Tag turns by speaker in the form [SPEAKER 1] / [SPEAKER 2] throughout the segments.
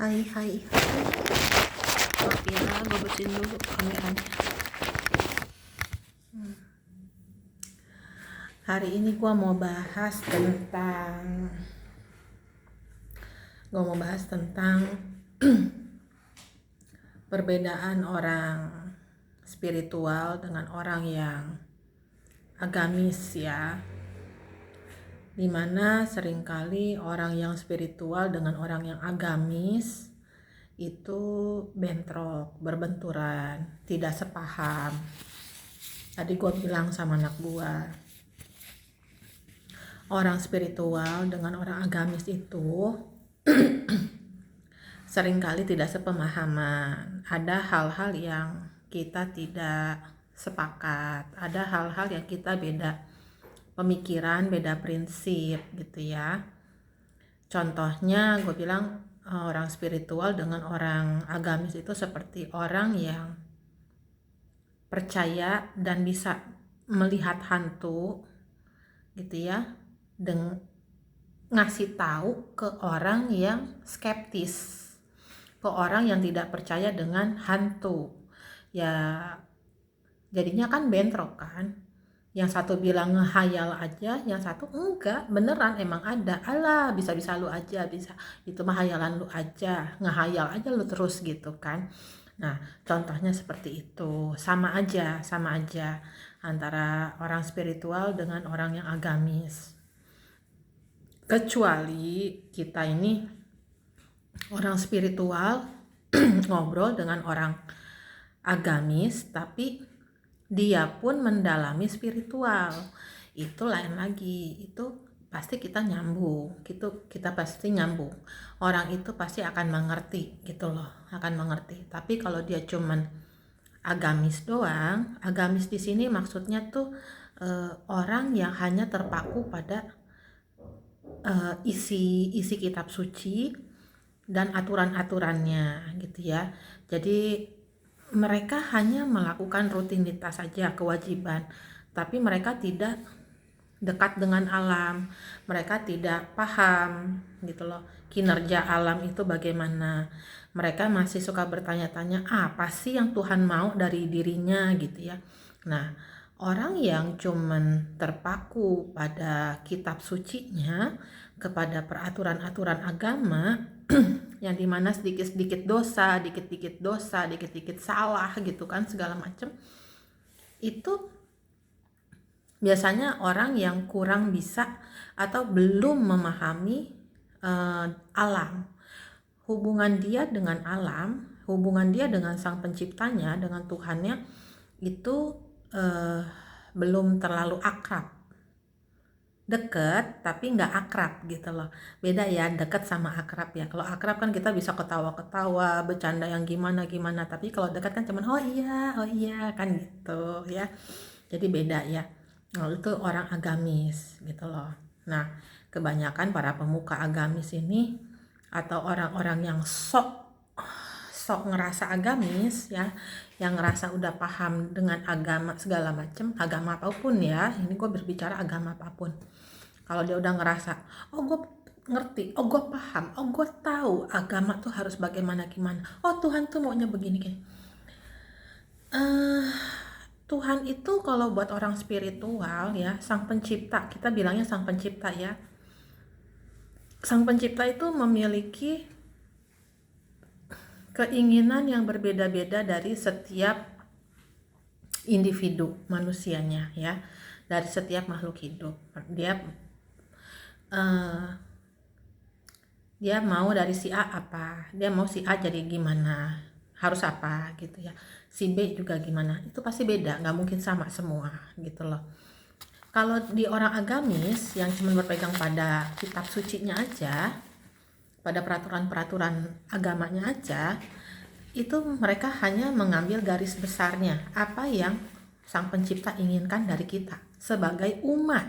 [SPEAKER 1] Hai. Maaf ya, gue bersihin dulu kameranya. Hari ini gue mau bahas tentang perbedaan orang spiritual dengan orang yang agamis ya. Dimana seringkali orang yang spiritual dengan orang yang agamis itu bentrok, berbenturan, tidak sepaham. Tadi gue bilang sama anak gue, orang spiritual dengan orang agamis itu seringkali tidak sepemahaman. Ada hal-hal yang kita tidak sepakat, ada hal-hal yang kita beda pemikiran, beda prinsip gitu ya. Contohnya gue bilang orang spiritual dengan orang agamis itu seperti orang yang percaya dan bisa melihat hantu gitu ya, ngasih tahu ke orang yang skeptis, ke orang yang tidak percaya dengan hantu ya. Jadinya kan bentrok kan, yang satu bilang ngehayal aja, yang satu enggak, beneran emang ada. Alah, bisa-bisa lu aja, bisa itu mah hayalan lu aja, ngehayal aja lu terus gitu kan. Nah, contohnya seperti itu. Sama aja antara orang spiritual dengan orang yang agamis. Kecuali kita ini orang spiritual ngobrol dengan orang agamis, tapi dia pun mendalami spiritual, itu lain lagi. Itu pasti kita nyambung, kita pasti nyambung. Orang itu pasti akan mengerti gitu loh, akan mengerti. Tapi kalau dia cuman agamis doang, agamis di sini maksudnya tuh orang yang hanya terpaku pada isi kitab suci dan aturan-aturannya gitu ya. Jadi mereka hanya melakukan rutinitas saja, kewajiban, tapi mereka tidak dekat dengan alam, mereka tidak paham gitu loh, kinerja alam itu bagaimana. Mereka masih suka bertanya-tanya, apa sih yang Tuhan mau dari dirinya gitu ya. Nah, orang yang cuman terpaku pada kitab sucinya, kepada peraturan-aturan agama yang dimana sedikit-sedikit dosa, dikit-dikit salah gitu kan, segala macam, itu biasanya orang yang kurang bisa atau belum memahami alam, hubungan dia dengan alam, hubungan dia dengan sang penciptanya, dengan Tuhannya itu belum terlalu akrab. Deket tapi nggak akrab gitu loh. Beda ya deket sama akrab ya. Kalau akrab kan kita bisa ketawa-ketawa, bercanda yang gimana, tapi kalau dekat kan cuman oh iya kan gitu ya. Jadi beda ya. Nah, itu orang agamis gitu loh. Nah, kebanyakan para pemuka agamis ini atau orang-orang yang sok ngerasa agamis ya, yang ngerasa udah paham dengan agama segala macam, agama apapun ya, ini gue berbicara agama apapun. Kalau dia udah ngerasa, oh gue ngerti, oh gue paham, oh gue tahu agama tuh harus bagaimana gimana, oh Tuhan tuh maunya begini kayak Tuhan itu kalau buat orang spiritual ya, sang pencipta, kita bilangnya sang pencipta ya, sang pencipta itu memiliki keinginan yang berbeda-beda dari setiap individu manusianya ya, dari setiap makhluk hidup. Dia mau dari si A apa, dia mau si A jadi gimana, harus apa gitu ya, si B juga gimana, itu pasti beda, nggak mungkin sama semua gitu loh. Kalau di orang agamis yang cuma berpegang pada kitab sucinya aja, pada peraturan-peraturan agamanya aja, itu mereka hanya mengambil garis besarnya, apa yang sang pencipta inginkan dari kita sebagai umat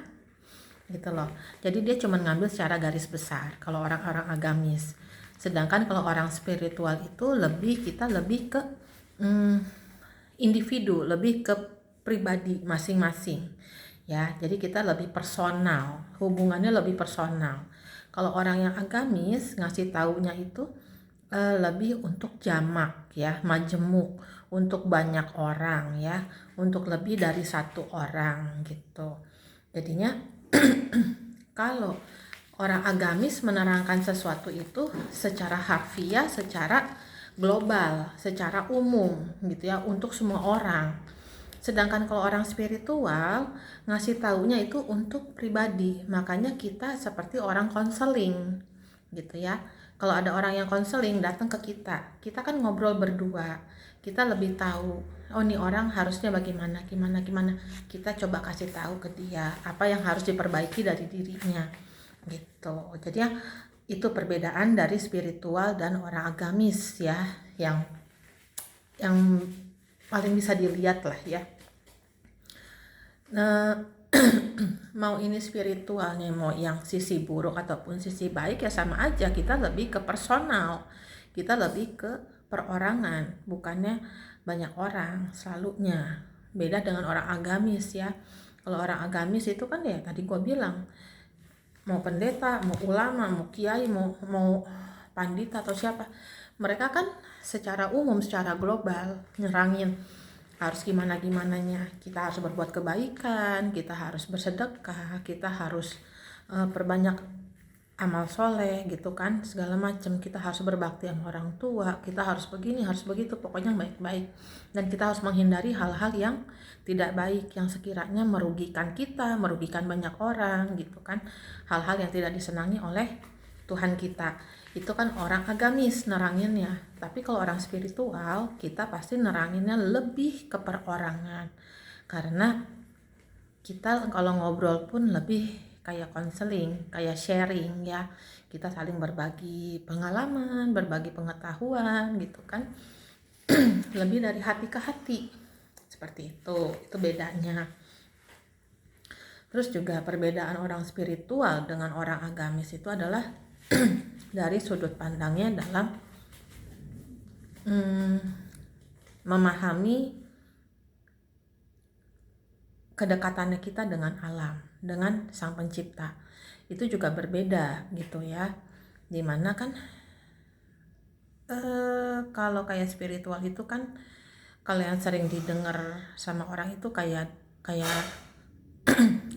[SPEAKER 1] gitu loh. Jadi dia cuma ngambil secara garis besar kalau orang-orang agamis. Sedangkan kalau orang spiritual itu kita lebih ke individu, lebih ke pribadi masing-masing ya. Jadi kita lebih personal, hubungannya lebih personal. Kalau orang yang agamis ngasih taunya itu lebih untuk jamak ya, majemuk, untuk banyak orang ya, untuk lebih dari satu orang gitu. Jadinya kalau orang agamis menerangkan sesuatu itu secara harfiah, secara global, secara umum gitu ya, untuk semua orang. Sedangkan kalau orang spiritual ngasih taunya itu untuk pribadi, makanya kita seperti orang konseling gitu ya. Kalau ada orang yang konseling datang ke kita kan ngobrol berdua, kita lebih tahu, oh nih orang harusnya bagaimana, gimana, kita coba kasih tahu ke dia apa yang harus diperbaiki dari dirinya gitu. Jadi ya itu perbedaan dari spiritual dan orang agamis ya, yang paling bisa dilihat lah ya. Nah, mau ini spiritualnya, mau yang sisi buruk ataupun sisi baik ya sama aja, kita lebih ke personal, kita lebih ke perorangan, bukannya banyak orang selalunya. Beda dengan orang agamis ya. Kalau orang agamis itu kan ya tadi gue bilang, mau pendeta, mau ulama, mau kiai, mau pandita atau siapa, mereka kan secara umum, secara global nyerangin harus gimananya, kita harus berbuat kebaikan, kita harus bersedekah, kita harus perbanyak amal soleh gitu kan, segala macam, kita harus berbakti sama orang tua, kita harus begini, harus begitu, pokoknya baik-baik, dan kita harus menghindari hal-hal yang tidak baik, yang sekiranya merugikan kita, merugikan banyak orang gitu kan, hal-hal yang tidak disenangi oleh Tuhan kita. Itu kan orang agamis neranginnya. Tapi kalau orang spiritual, kita pasti neranginnya lebih ke perorangan. Karena kita kalau ngobrol pun lebih kayak konseling, kayak sharing ya. Kita saling berbagi pengalaman, berbagi pengetahuan gitu kan. Lebih dari hati ke hati. Seperti itu bedanya. Terus juga perbedaan orang spiritual dengan orang agamis itu adalah dari sudut pandangnya dalam memahami kedekatannya kita dengan alam, dengan sang pencipta. Itu juga berbeda gitu ya. Dimana kan kalau kayak spiritual itu kan, kalau yang sering didengar sama orang itu kayak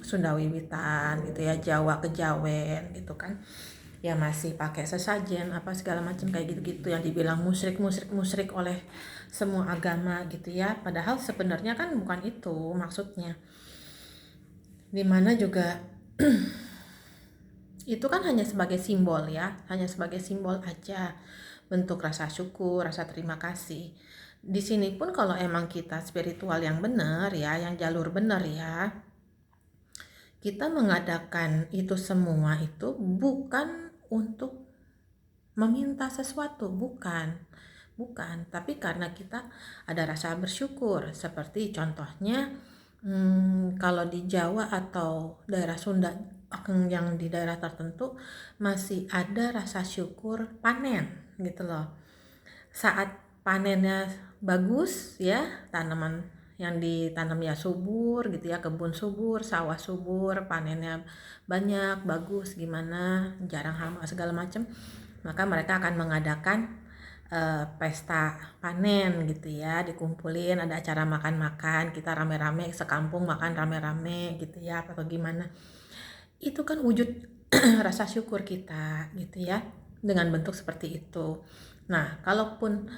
[SPEAKER 1] Sunda Wiwitan gitu ya, Jawa Kejawen gitu kan, ya masih pakai sesajen apa segala macam kayak gitu-gitu, yang dibilang musyrik oleh semua agama gitu ya, padahal sebenarnya kan bukan itu maksudnya. Dimana juga itu kan hanya sebagai simbol ya, hanya sebagai simbol aja, bentuk rasa syukur, rasa terima kasih. Di sini pun kalau emang kita spiritual yang benar ya, yang jalur benar ya, kita mengadakan itu semua itu bukan untuk meminta sesuatu, bukan, tapi karena kita ada rasa bersyukur. Seperti contohnya kalau di Jawa atau daerah Sunda, yang di daerah tertentu masih ada rasa syukur panen gitu loh. Saat panennya bagus ya, tanaman yang ditanam ya subur gitu ya, kebun subur, sawah subur, panennya banyak, bagus, gimana, jarang hama segala macam, maka mereka akan mengadakan pesta panen gitu ya, dikumpulin, ada acara makan-makan, kita rame-rame sekampung makan rame-rame gitu ya, atau gimana. Itu kan wujud rasa syukur kita gitu ya, dengan bentuk seperti itu. Nah, kalaupun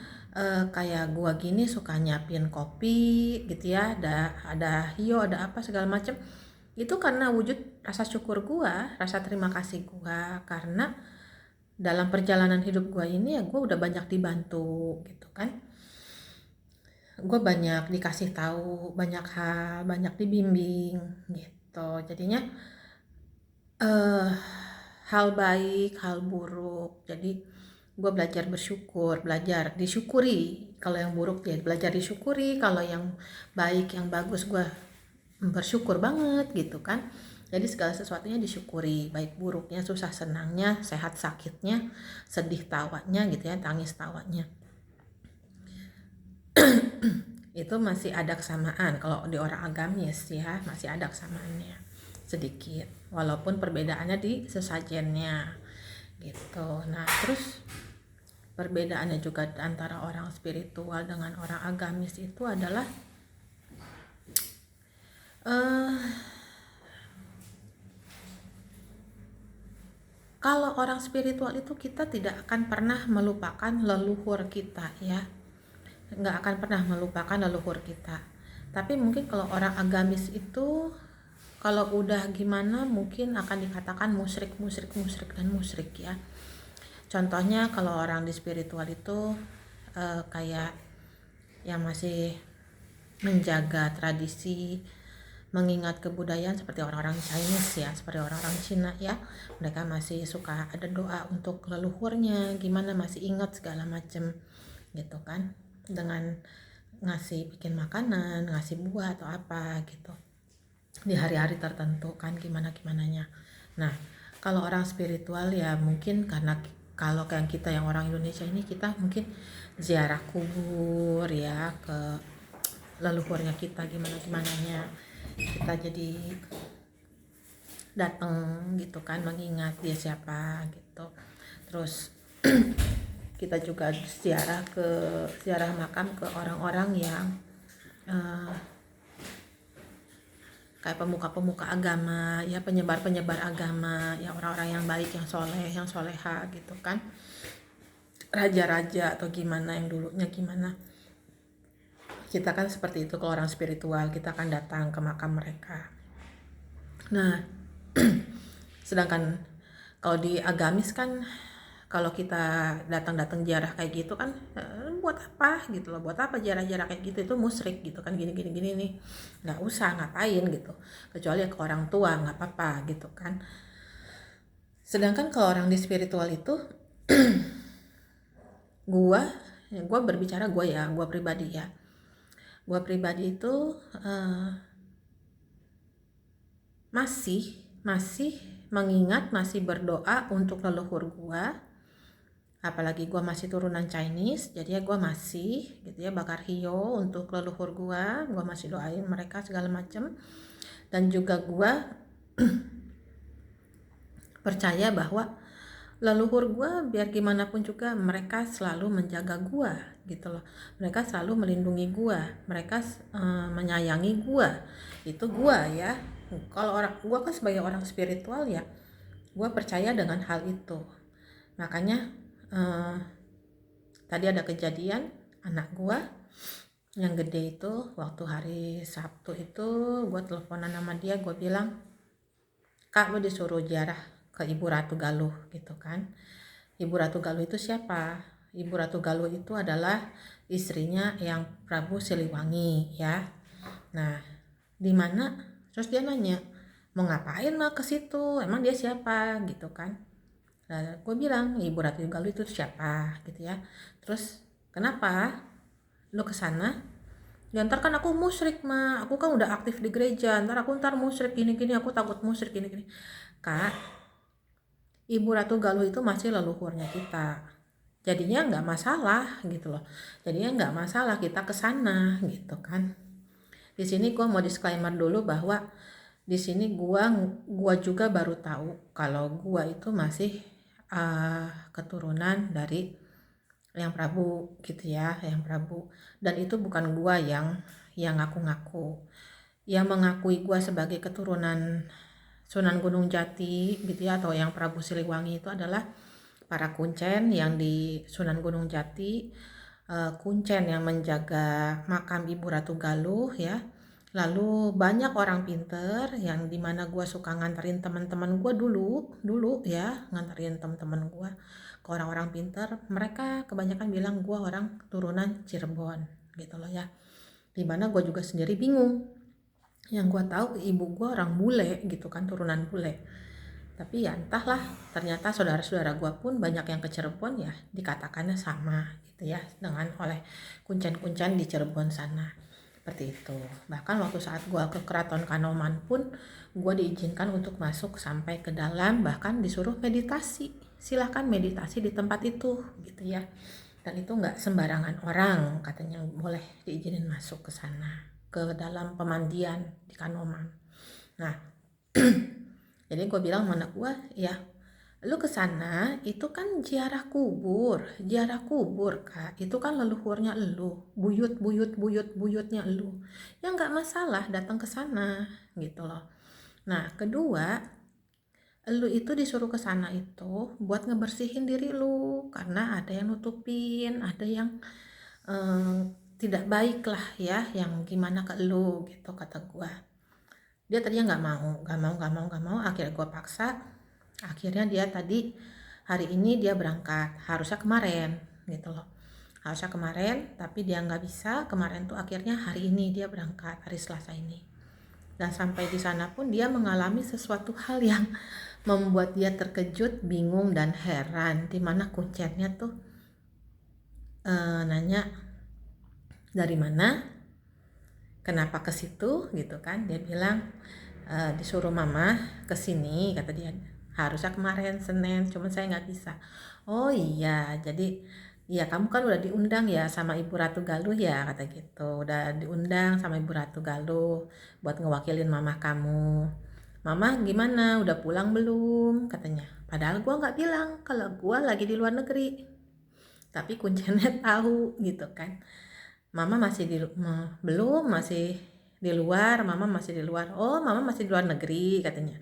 [SPEAKER 1] kayak gua gini suka nyiapin kopi gitu ya, ada hio, ada apa segala macam, itu karena wujud rasa syukur gua, rasa terima kasih gua, karena dalam perjalanan hidup gua ini ya gua udah banyak dibantu gitu kan, gua banyak dikasih tahu banyak hal, banyak dibimbing gitu. Jadinya hal baik, hal buruk, jadi gue belajar bersyukur, belajar disyukuri. Kalau yang buruk ya belajar disyukuri, kalau yang baik, yang bagus gue bersyukur banget gitu kan. Jadi segala sesuatunya disyukuri, baik buruknya, susah senangnya, sehat sakitnya, sedih tawanya gitu ya, tangis tawanya. Itu masih ada kesamaan. Kalau di orang agamis ya masih ada kesamaannya sedikit, walaupun perbedaannya di sesajennya gitu. Nah terus perbedaannya juga antara orang spiritual dengan orang agamis itu adalah eh, kalau orang spiritual itu kita tidak akan pernah melupakan leluhur kita ya, nggak akan pernah melupakan leluhur kita. Tapi mungkin kalau orang agamis itu kalau udah gimana mungkin akan dikatakan musyrik dan musyrik ya. Contohnya kalau orang di spiritual itu kayak yang masih menjaga tradisi, mengingat kebudayaan seperti orang-orang Chinese ya, seperti orang-orang Cina ya, mereka masih suka ada doa untuk leluhurnya, gimana masih ingat segala macem gitu kan, dengan ngasih bikin makanan, ngasih buah atau apa gitu di hari-hari tertentu kan, gimananya. Nah kalau orang spiritual ya mungkin karena kalau kayak kita yang orang Indonesia ini, kita mungkin ziarah kubur ya ke leluhurnya kita, gimananya kita jadi datang gitu kan, mengingat dia siapa gitu. Terus kita juga ziarah makam ke orang-orang yang kayak pemuka-pemuka agama ya, penyebar agama ya, orang-orang yang baik, yang soleh, yang soleha gitu kan, raja-raja atau gimana yang dulunya gimana. Kita kan seperti itu kalau orang spiritual, kita akan datang ke makam mereka. Nah sedangkan kalau di agamis kan, kalau kita datang ziarah kayak gitu kan, buat apa gitu loh, buat apa ziarah kayak gitu, itu musyrik gitu kan, gini nih, nggak usah, ngapain gitu, kecuali ke orang tua nggak apa-apa gitu kan. Sedangkan kalau orang di spiritual itu gua berbicara gua pribadi ya, gua pribadi itu masih mengingat, masih berdoa untuk leluhur gua. Apalagi gue masih turunan Chinese, jadi ya gue masih gitu ya bakar hio untuk leluhur gue masih doain mereka segala macem. Dan juga gue percaya bahwa leluhur gue biar gimana pun juga mereka selalu menjaga gue gitu loh, mereka selalu melindungi gue, mereka menyayangi gue, itu gue ya. Kalau gue kan sebagai orang spiritual ya, gue percaya dengan hal itu. Makanya tadi ada kejadian anak gua yang gede itu, waktu hari Sabtu itu gua teleponan sama dia, gua bilang, "Kak, lu disuruh ziarah ke Ibu Ratu Galuh," gitu kan. Ibu Ratu Galuh itu siapa? Ibu Ratu Galuh itu adalah istrinya yang Prabu Siliwangi ya. Nah, di mana? Terus dia nanya, "Mau ngapain mah ke situ? Emang dia siapa?" gitu kan. Nah, gue bilang Ibu Ratu Galuh itu siapa gitu ya. Terus kenapa lo kesana? Ya ntar kan aku musyrik mah, aku kan udah aktif di gereja, ntar musyrik gini, aku takut musyrik gini. Kak, Ibu Ratu Galuh itu masih leluhurnya kita, jadinya nggak masalah gitu loh, jadinya nggak masalah kita kesana gitu kan. Di sini gue mau disclaimer dulu bahwa di sini gue juga baru tahu kalau gue itu masih keturunan dari yang Prabu gitu ya, yang Prabu. Dan itu bukan gua yang ngaku-ngaku. Yang mengakui gua sebagai keturunan Sunan Gunung Jati gitu ya, atau yang Prabu Siliwangi itu adalah para kuncen yang di Sunan Gunung Jati, kuncen yang menjaga makam Ibu Ratu Galuh ya. Lalu banyak orang pinter yang dimana gue suka nganterin teman-teman gue dulu ya, nganterin teman-teman gue ke orang-orang pinter. Mereka kebanyakan bilang gue orang turunan Cirebon gitu loh ya, dimana gue juga sendiri bingung. Yang gue tahu ibu gue orang bule gitu kan, turunan bule. Tapi ya entahlah, ternyata saudara-saudara gue pun banyak yang ke Cirebon ya, dikatakannya sama gitu ya dengan oleh kuncen-kuncen di Cirebon sana. Seperti itu. Bahkan waktu saat gue ke Keraton Kanoman pun gue diizinkan untuk masuk sampai ke dalam, bahkan disuruh meditasi, silahkan meditasi di tempat itu gitu ya. Dan itu nggak sembarangan orang katanya boleh diizinin masuk ke sana, ke dalam pemandian di Kanoman. Nah jadi gue bilang sama anak gue ya, Lu ke sana itu kan ziarah kubur Kak. Itu kan leluhurnya elu, buyutnya elu. Ya nggak masalah datang ke sana gitu loh. Nah, kedua, elu itu disuruh ke sana itu buat ngebersihin diri lu karena ada yang nutupin, ada yang tidak baik lah ya, yang gimana ke elu gitu kata gua. Dia tadinya nggak mau, akhirnya gua paksa. Akhirnya dia tadi hari ini dia berangkat, harusnya kemarin gitu loh, harusnya kemarin tapi dia nggak bisa kemarin tuh, akhirnya hari ini dia berangkat, hari Selasa ini. Dan sampai di sana pun dia mengalami sesuatu hal yang membuat dia terkejut, bingung dan heran, dimana kuncennya tuh nanya dari mana, kenapa ke situ gitu kan. Dia bilang disuruh mama ke sini kata dia, harusnya kemarin Senin cuman saya nggak bisa. Oh iya, jadi ya kamu kan udah diundang ya sama Ibu Ratu Galuh ya kata gitu, udah diundang sama Ibu Ratu Galuh buat ngewakilin mama kamu. Mama gimana, udah pulang belum katanya, padahal gua nggak bilang kalau gua lagi di luar negeri, tapi kuncinya tahu gitu kan. Mama masih belum, masih di luar, mama masih di luar. Oh, mama masih di luar negeri katanya.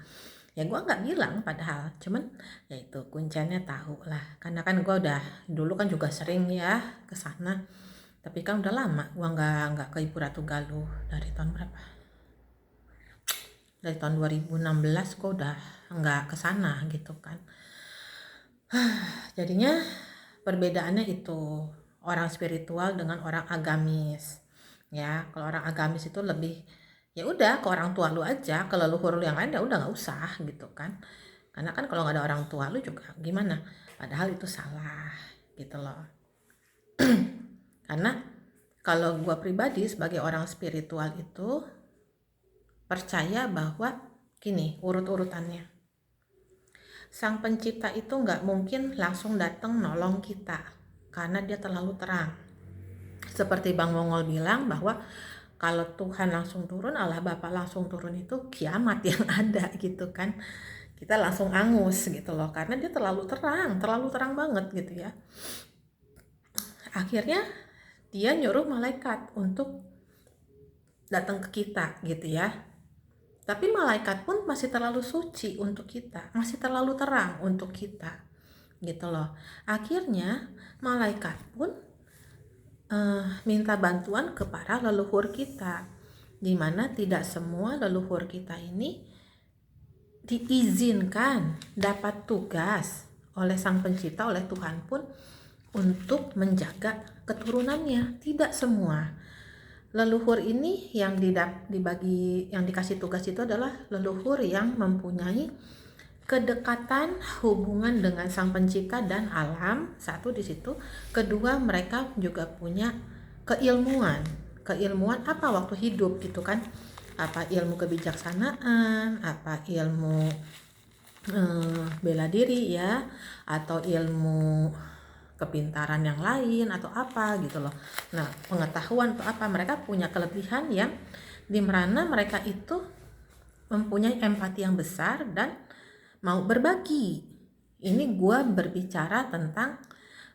[SPEAKER 1] Ya gua nggak bilang padahal, cuman ya itu kuncinya tahu lah, karena kan gua udah dulu kan juga sering ya ke sana, tapi kan udah lama gua nggak ke Ibu Ratu Galuh. Dari tahun berapa, dari tahun 2016 gua udah nggak ke sana gitu kan. Jadinya perbedaannya itu orang spiritual dengan orang agamis ya. Kalau orang agamis itu lebih ya udah ke orang tua lu aja, ke leluhur lu yang lain ya udah nggak usah gitu kan, karena kan kalau nggak ada orang tua lu juga gimana, padahal itu salah gitu loh. Karena kalau gua pribadi sebagai orang spiritual itu percaya bahwa gini urut-urutannya, sang pencipta itu nggak mungkin langsung datang nolong kita karena dia terlalu terang. Seperti Bang Mongol bilang bahwa kalau Tuhan langsung turun, Allah Bapa langsung turun, itu kiamat yang ada gitu kan. Kita langsung angus gitu loh, karena dia terlalu terang banget gitu ya. Akhirnya dia nyuruh malaikat untuk datang ke kita gitu ya. Tapi malaikat pun masih terlalu suci untuk kita, masih terlalu terang untuk kita gitu loh. Akhirnya malaikat pun minta bantuan ke para leluhur kita, dimana tidak semua leluhur kita ini diizinkan dapat tugas oleh Sang Pencipta, oleh Tuhan pun untuk menjaga keturunannya. Tidak semua leluhur ini yang dibagi, yang dikasih tugas itu adalah leluhur yang mempunyai kedekatan hubungan dengan Sang Pencipta dan alam, satu di situ. Kedua, mereka juga punya keilmuan apa waktu hidup gitu kan, apa ilmu kebijaksanaan, apa ilmu bela diri ya, atau ilmu kepintaran yang lain atau apa gitu loh. Nah, pengetahuan atau apa, mereka punya kelebihan yang dimana mereka itu mempunyai empati yang besar dan mau berbagi. Ini gue berbicara tentang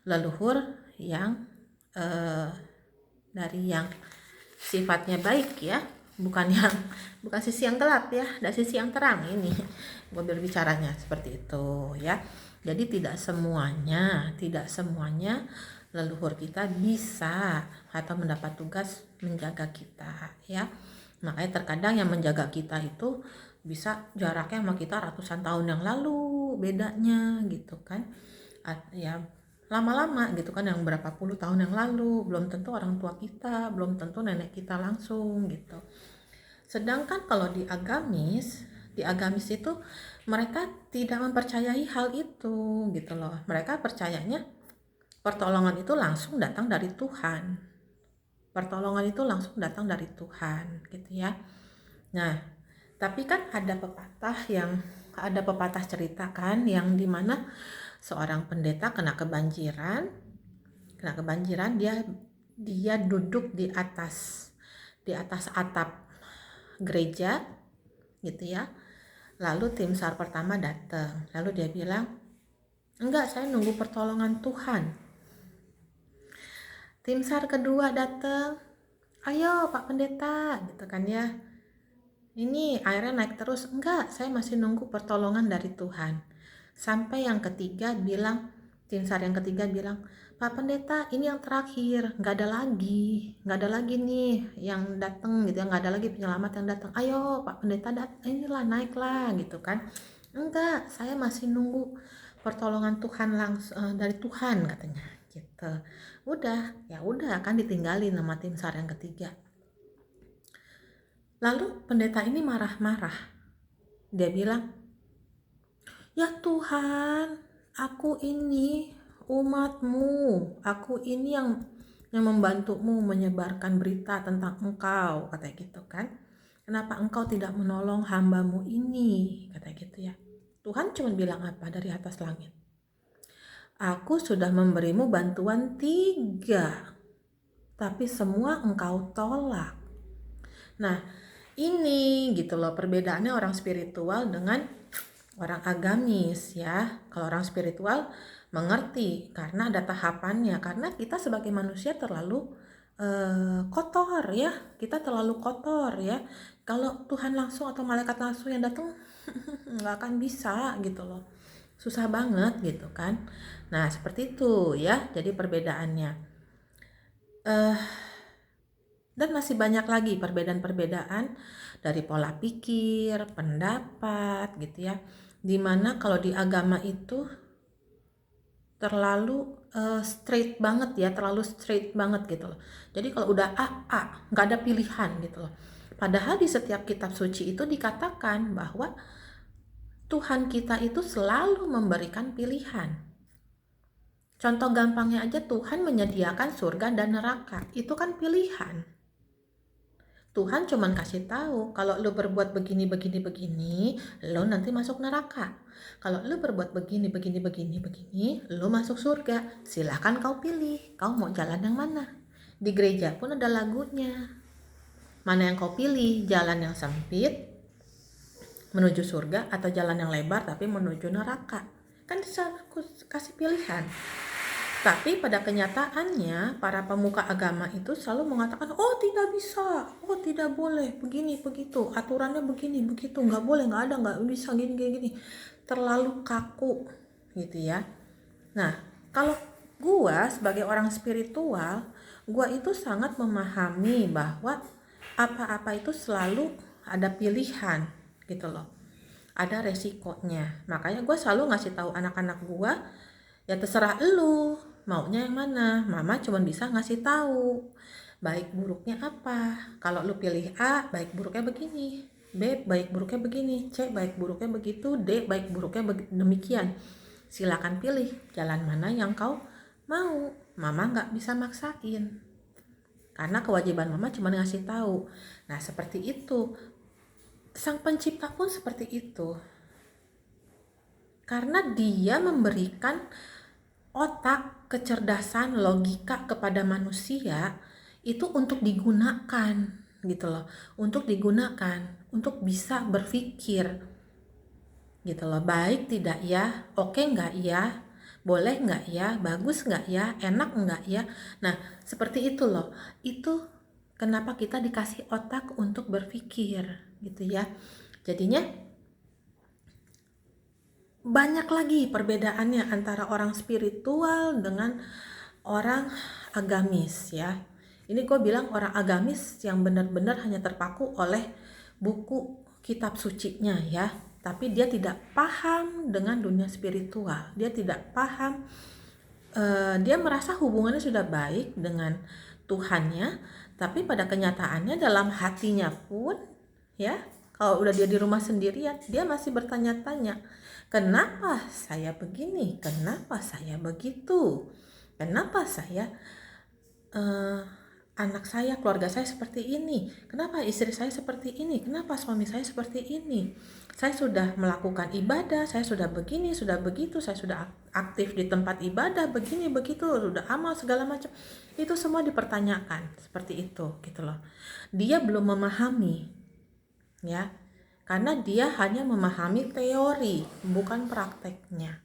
[SPEAKER 1] leluhur yang dari yang sifatnya baik ya, bukan sisi yang gelap ya, dari sisi yang terang. Ini gue berbicaranya seperti itu ya. Jadi tidak semuanya leluhur kita bisa atau mendapat tugas menjaga kita ya. Makanya terkadang yang menjaga kita itu bisa jaraknya sama kita ratusan tahun yang lalu bedanya gitu kan ya, lama-lama gitu kan, yang berapa puluh tahun yang lalu, belum tentu orang tua kita, belum tentu nenek kita langsung gitu. Sedangkan kalau di agamis itu mereka tidak mempercayai hal itu gitu loh. Mereka percayanya pertolongan itu langsung datang dari Tuhan, gitu ya. Nah, tapi kan ada pepatah cerita kan, yang dimana seorang pendeta kena kebanjiran, dia duduk di atas atap gereja gitu ya. Lalu tim SAR pertama datang, lalu dia bilang, Enggak, saya nunggu pertolongan Tuhan. Tim SAR kedua datang, ayo Pak Pendeta, gitu kan ya. Ini airnya naik terus. Enggak, saya masih nunggu pertolongan dari Tuhan. Sampai yang ketiga bilang, tim SAR yang ketiga bilang, Pak Pendeta ini yang terakhir, nggak ada lagi nih yang datang gitu ya, nggak ada lagi penyelamat yang datang. Ayo Pak Pendeta inilah naiklah gitu kan. Enggak, saya masih nunggu pertolongan Tuhan langsung dari Tuhan katanya gitu. Udah, ya udah kan ditinggalin sama tim SAR yang ketiga. Lalu pendeta ini marah-marah. Dia bilang, ya Tuhan, aku ini umatmu, aku ini yang membantumu menyebarkan berita tentang engkau, kata gitu kan. Kenapa engkau tidak menolong hambamu ini, kata gitu ya. Tuhan cuma bilang apa dari atas langit? Aku sudah memberimu bantuan 3, tapi semua engkau tolak. Nah, ini gitu loh perbedaannya orang spiritual dengan orang agamis ya. Kalau orang spiritual mengerti karena ada tahapannya, karena kita sebagai manusia terlalu kotor ya, kita terlalu kotor ya. Kalau Tuhan langsung atau malaikat langsung yang datang nggak akan bisa gitu loh, susah banget gitu kan. Nah seperti itu ya, jadi perbedaannya dan masih banyak lagi perbedaan-perbedaan dari pola pikir, pendapat gitu ya. Dimana kalau di agama itu terlalu straight banget ya, terlalu straight banget gitu loh. Jadi kalau udah A, nggak ada pilihan gitu loh. Padahal di setiap kitab suci itu dikatakan bahwa Tuhan kita itu selalu memberikan pilihan. Contoh gampangnya aja, Tuhan menyediakan surga dan neraka. Itu kan pilihan. Tuhan cuman kasih tahu, kalau lu berbuat begini, lu nanti masuk neraka. Kalau lu berbuat begini, lu masuk surga. Silahkan kau pilih, kau mau jalan yang mana. Di gereja pun ada lagunya. Mana yang kau pilih, jalan yang sempit menuju surga atau jalan yang lebar tapi menuju neraka. Kan aku kasih pilihan. Tapi pada kenyataannya para pemuka agama itu selalu mengatakan, oh tidak bisa, oh tidak boleh, begini begitu, aturannya begini begitu, nggak boleh, nggak ada, nggak bisa, gini. Terlalu kaku gitu ya. Nah kalau gua sebagai orang spiritual, gua itu sangat memahami bahwa apa-apa itu selalu ada pilihan gitu loh, ada resikonya. Makanya gua selalu ngasih tahu anak-anak gua, ya terserah lu maunya yang mana. Mama cuma bisa ngasih tahu baik buruknya apa. Kalau lu pilih A, baik buruknya begini, B baik buruknya begini, C baik buruknya begitu, D baik buruknya demikian. Silakan pilih jalan mana yang kau mau. Mama nggak bisa maksain karena kewajiban mama cuma ngasih tahu. Nah seperti itu, sang pencipta pun seperti itu, karena dia memberikan otak, kecerdasan, logika kepada manusia itu untuk digunakan gitu loh, untuk digunakan untuk bisa berpikir gitu loh, baik tidak ya, oke nggak ya, boleh nggak ya, bagus nggak ya, enak nggak ya. Nah seperti itu loh, itu kenapa kita dikasih otak untuk berpikir gitu ya. Jadinya banyak lagi perbedaannya antara orang spiritual dengan orang agamis ya. Ini gue bilang orang agamis yang benar-benar hanya terpaku oleh buku kitab sucinya ya. Tapi dia tidak paham dengan dunia spiritual. Dia tidak paham, dia merasa hubungannya sudah baik dengan Tuhannya. Tapi pada kenyataannya dalam hatinya pun ya, kalau udah dia di rumah sendirian, dia masih bertanya-tanya, kenapa saya begini, kenapa saya begitu, kenapa saya anak saya, keluarga saya seperti ini, kenapa istri saya seperti ini, kenapa suami saya seperti ini. Saya sudah melakukan ibadah, saya sudah begini, sudah begitu, saya sudah aktif di tempat ibadah, begini begitu, sudah amal segala macam. Itu semua dipertanyakan seperti itu gitu loh. Dia belum memahami ya, karena dia hanya memahami teori bukan prakteknya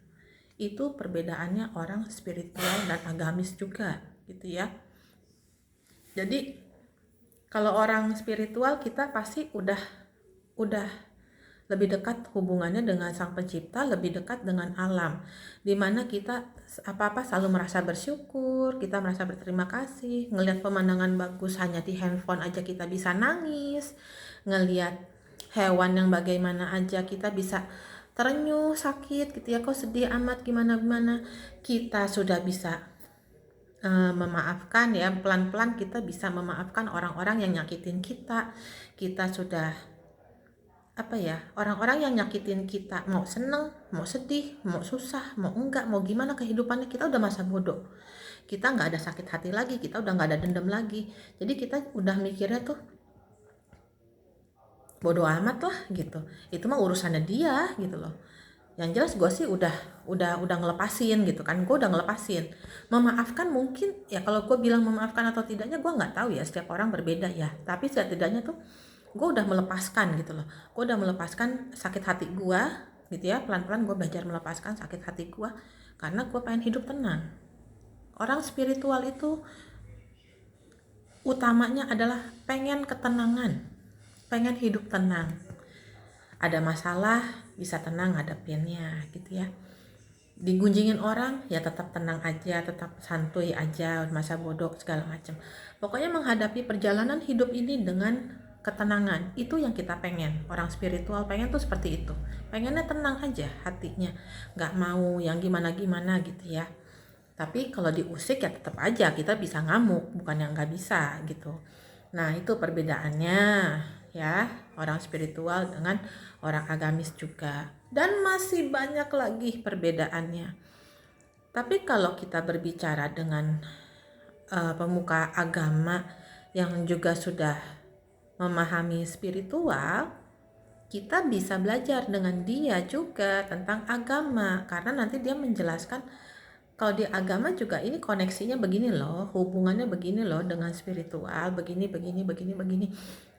[SPEAKER 1] Itu perbedaannya orang spiritual dan agamis juga gitu ya. Jadi kalau orang spiritual kita pasti udah lebih dekat hubungannya dengan Sang Pencipta, lebih dekat dengan alam, dimana kita apa-apa selalu merasa bersyukur, kita merasa berterima kasih, ngelihat pemandangan bagus hanya di handphone aja kita bisa nangis, ngelihat hewan yang bagaimana aja kita bisa terenyuh sakit gitu ya, kok sedih amat gimana kita sudah bisa memaafkan ya, pelan-pelan kita bisa memaafkan orang-orang yang nyakitin kita. Kita sudah orang-orang yang nyakitin kita, mau seneng, mau sedih, mau susah, mau enggak, mau gimana kehidupannya, kita udah masa bodoh, kita nggak ada sakit hati lagi, kita udah nggak ada dendam lagi. Jadi kita udah mikirnya tuh bodoh amat lah gitu, itu mah urusannya dia gitu loh. Yang jelas gue sih udah ngelepasin gitu kan, gue udah ngelepasin. Memaafkan mungkin ya, kalau gue bilang memaafkan atau tidaknya gue nggak tahu ya, setiap orang berbeda ya, tapi setidaknya tuh gue udah melepaskan gitu loh. Gue udah melepaskan sakit hati gue gitu ya, pelan-pelan gue belajar melepaskan sakit hati gue karena gue pengen hidup tenang. Orang spiritual itu utamanya adalah pengen ketenangan, pengen hidup tenang. Ada masalah bisa tenang ngadepinnya gitu ya. Digunjingin orang ya tetap tenang aja, tetap santuy aja, masa bodoh segala macam. Pokoknya menghadapi perjalanan hidup ini dengan ketenangan, itu yang kita pengen. Orang spiritual pengen tuh seperti itu, pengennya tenang aja hatinya, nggak mau yang gimana-gimana gitu ya. Tapi kalau diusik ya tetap aja kita bisa ngamuk, bukan yang nggak bisa gitu. Nah itu perbedaannya ya, orang spiritual dengan orang agamis juga. Dan masih banyak lagi perbedaannya. Tapi kalau kita berbicara dengan pemuka agama yang juga sudah memahami spiritual, kita bisa belajar dengan dia juga tentang agama, karena nanti dia menjelaskan kalau di agama juga ini koneksinya begini loh, hubungannya begini loh dengan spiritual, begini.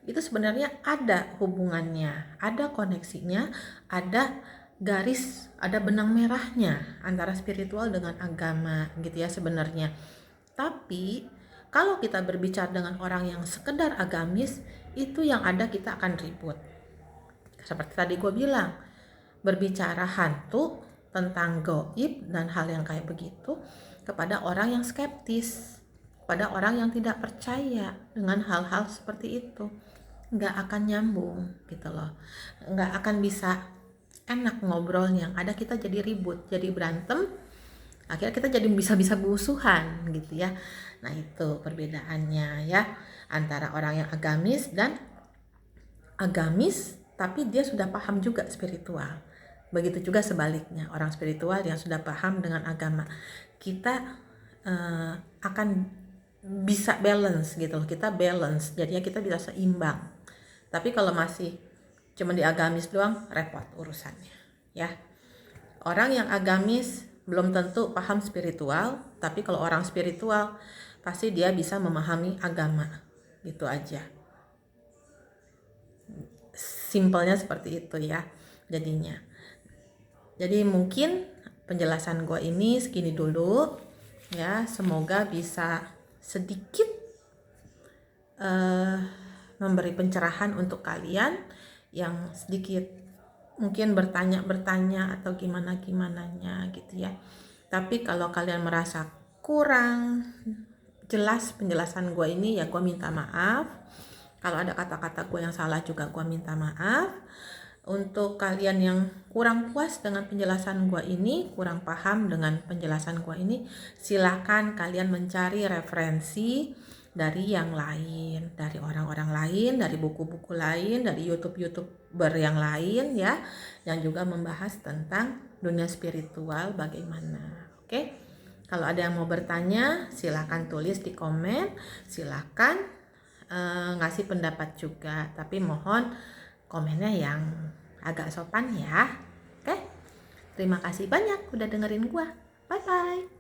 [SPEAKER 1] Itu sebenarnya ada hubungannya, ada koneksinya, ada garis, ada benang merahnya antara spiritual dengan agama gitu ya sebenarnya. Tapi kalau kita berbicara dengan orang yang sekedar agamis, itu yang ada kita akan ribut. Seperti tadi gue bilang, berbicara hantu, tentang gaib dan hal yang kayak begitu kepada orang yang skeptis, pada orang yang tidak percaya dengan hal-hal seperti itu, nggak akan nyambung gitu loh, nggak akan bisa enak ngobrolnya. Ada kita jadi ribut, jadi berantem, akhirnya kita jadi bisa musuhan gitu ya. Nah itu perbedaannya ya antara orang yang agamis dan agamis tapi dia sudah paham juga spiritual. Begitu juga sebaliknya, orang spiritual yang sudah paham dengan agama, kita akan bisa balance gitu loh, kita balance, jadinya kita bisa seimbang. Tapi kalau masih cuma di agamis doang, repot urusannya ya. Orang yang agamis belum tentu paham spiritual, tapi kalau orang spiritual pasti dia bisa memahami agama, gitu aja. Simpelnya seperti itu ya jadinya. Jadi mungkin penjelasan gue ini segini dulu ya, semoga bisa sedikit memberi pencerahan untuk kalian yang sedikit mungkin bertanya atau gimananya gitu ya. Tapi kalau kalian merasa kurang jelas penjelasan gue ini ya gue minta maaf. Kalau ada kata-kata gue yang salah juga gue minta maaf. Untuk kalian yang kurang puas dengan penjelasan gue ini, kurang paham dengan penjelasan gue ini, silakan kalian mencari referensi dari yang lain, dari orang-orang lain, dari buku-buku lain, dari YouTuber yang lain ya, yang juga membahas tentang dunia spiritual bagaimana. Oke? Kalau ada yang mau bertanya, silakan tulis di komen, silakan ngasih pendapat juga, tapi mohon komennya yang agak sopan ya. Oke? Terima kasih banyak udah dengerin gua. Bye bye.